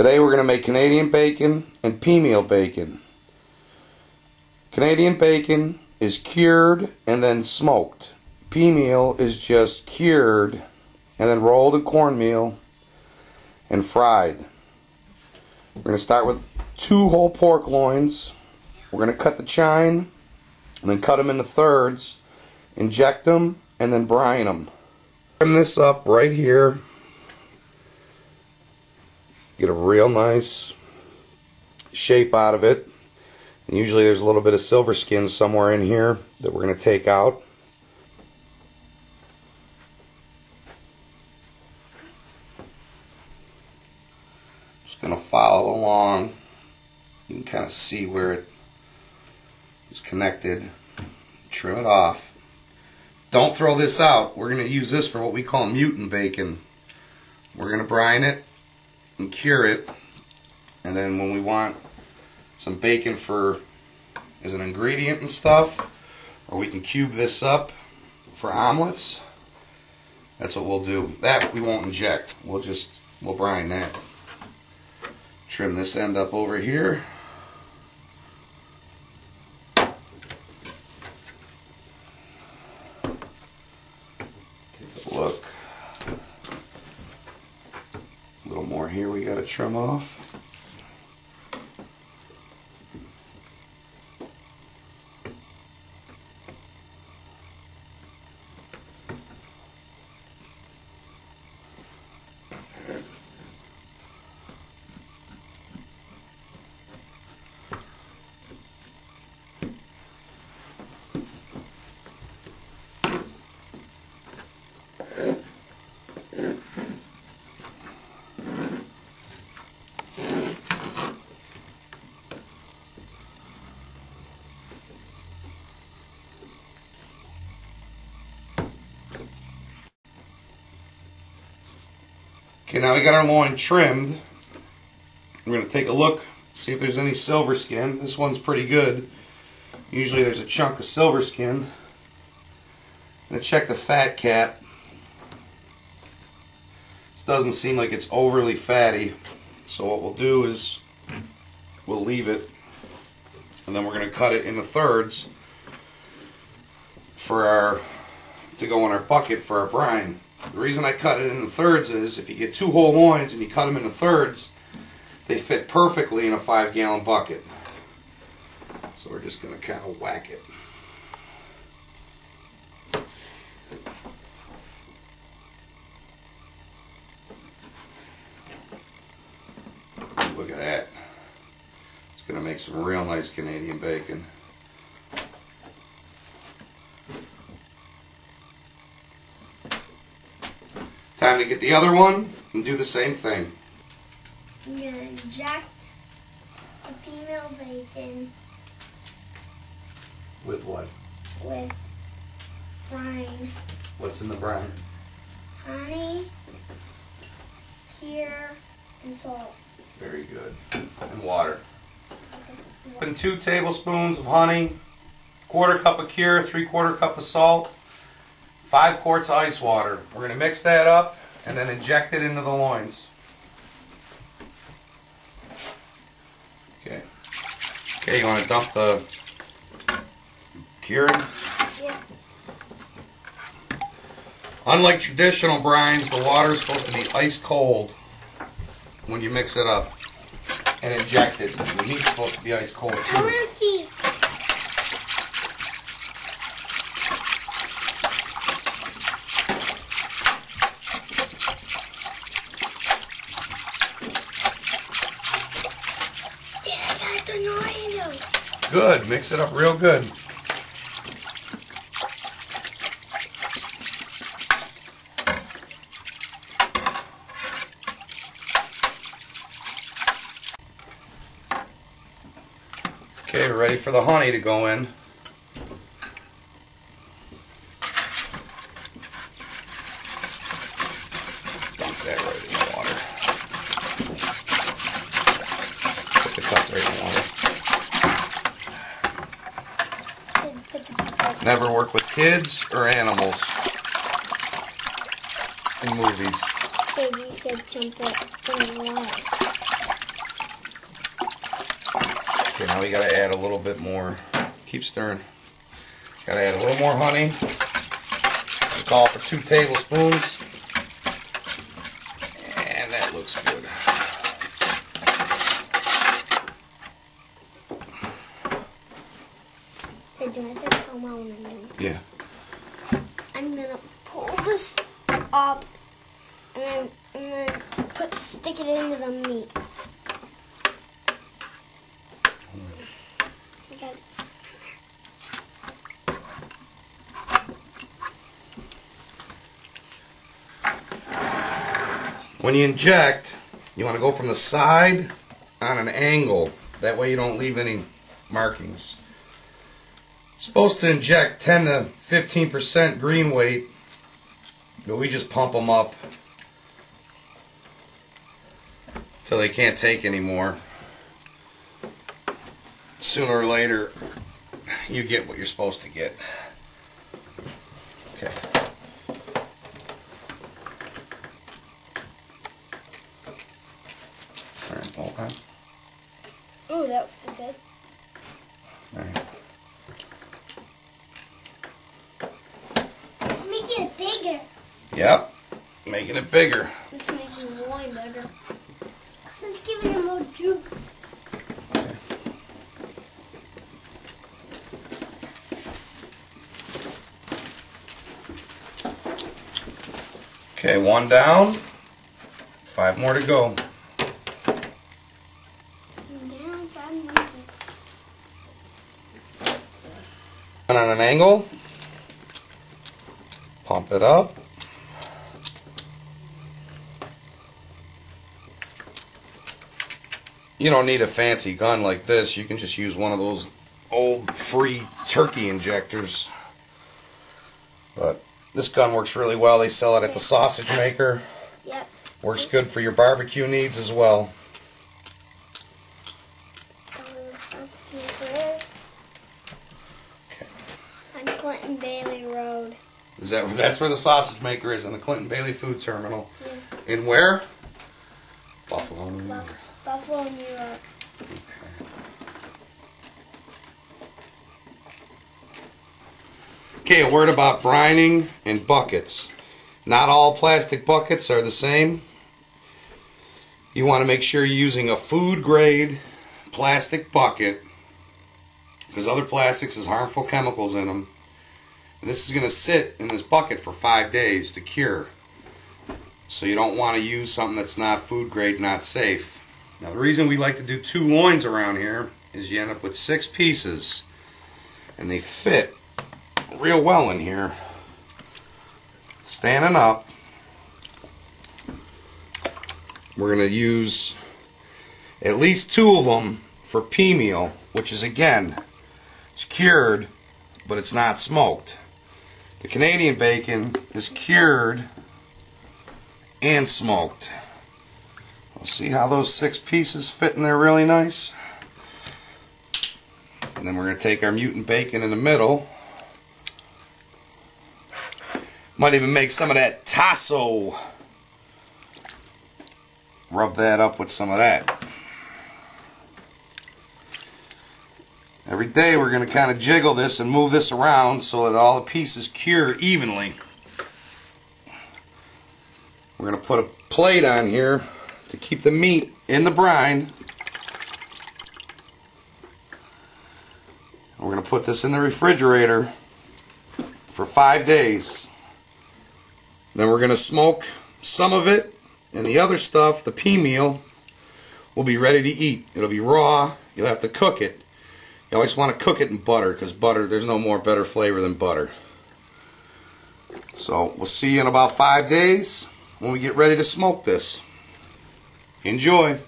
Today we're going to make Canadian bacon and pea meal bacon. Canadian bacon is cured and then smoked. Pea meal is just cured and then rolled in cornmeal and fried. We're going to start with 2 whole pork loins. We're going to cut the chine and then cut them into thirds, inject them, and then brine them. Trim this up right here. Get a real nice shape out of it. And usually there's a little bit of silver skin somewhere in here that we're going to take out. Just going to follow along. You can kind of see where it is connected. Trim it off. Don't throw this out. We're going to use this for what we call mutant bacon. We're going to brine it and cure it, and then when we want some bacon for as an ingredient and stuff, or we can cube this up for omelets, that's what we'll do. That we won't inject. We'll brine that. Trim this end up over here. Take a look. A little more here we got to trim off. Okay, now we got our loin trimmed. We're going to take a look, see if there's any silver skin. This one's pretty good. Usually there's a chunk of silver skin. I'm going to check the fat cap. This doesn't seem like it's overly fatty. So what we'll do is we'll leave it, and then we're going to cut it into thirds to go in our bucket for our brine. The reason I cut it into thirds is if you get 2 whole loins and you cut them into thirds, they fit perfectly in a 5-gallon bucket. So we're just going to kind of whack it. Look at that. It's going to make some real nice Canadian bacon. Time to get the other one and do the same thing. I'm going to inject the pea meal bacon. With what? With brine. What's in the brine? Honey, cuir, and salt. Very good. And water. Okay. Put in 2 tablespoons of honey, 1/4 cup of cuir, 3/4 cup of salt, 5 quarts of ice water. We're going to mix that up and then inject it into the loins. Okay. Okay, you want to dump the cured? Yeah. Unlike traditional brines, the water is supposed to be ice cold when you mix it up and inject it. The meat's supposed to be ice cold I too. want to see. Good, mix it up real good. Okay, we're ready for the honey to go in. Dump that right in the water. Put the cup right in the water. Never work with kids or animals in movies. Baby said jump it in the water. Okay, now we gotta add a little bit more. Keep stirring. Gotta add a little more honey. Call for 2 tablespoons. And that looks good. Hey, do I have to tell Mom what I'm doing? Yeah. I'm gonna pull this up and then stick it into the meat. I got it. When you inject, you want to go from the side on an angle. That way you don't leave any markings. Supposed to inject 10 to 15% green weight, but we just pump them up till they can't take anymore. Sooner or later, you get what you're supposed to get. Okay. All right, hold on. Oh, that was good. All right. Let's make it bigger. Yep, making it bigger. Let's make it way bigger. Let's give it more juice. Okay, 1 down, 5 more to go. Down, 5 more. And on an angle, pump it up. You don't need a fancy gun like this. You can just use one of those old free turkey injectors. But this gun works really well. They sell it at the sausage maker. Yep. Works good for your barbecue needs as well. Sausage maker is on Clinton Bailey Road. That's where the sausage maker is, in the Clinton Bailey Food Terminal. Yeah. In where? Buffalo, New York. Buffalo, New York. Okay, a word about brining and buckets. Not all plastic buckets are the same. You want to make sure you're using a food grade plastic bucket, because other plastics has harmful chemicals in them. And this is going to sit in this bucket for 5 days to cure. So you don't want to use something that's not food grade, not safe. Now the reason we like to do 2 loins around here is you end up with 6 pieces and they fit real well in here. Standing up, we're going to use at least 2 of them for pea meal, which is, again, it's cured, but it's not smoked. The Canadian bacon is cured and smoked. See how those 6 pieces fit in there really nice? And then we're going to take our mutant bacon in the middle. Might even make some of that tasso. Rub that up with some of that. Every day we're going to kind of jiggle this and move this around so that all the pieces cure evenly. We're going to put a plate on here to keep the meat in the brine. We're going to put this in the refrigerator for 5 days. Then we're going to smoke some of it, and the other stuff, the pea meal, will be ready to eat. It'll be raw. You'll have to cook it. You always want to cook it in butter, because butter, there's no more better flavor than butter. So we'll see you in about 5 days when we get ready to smoke this. Enjoy.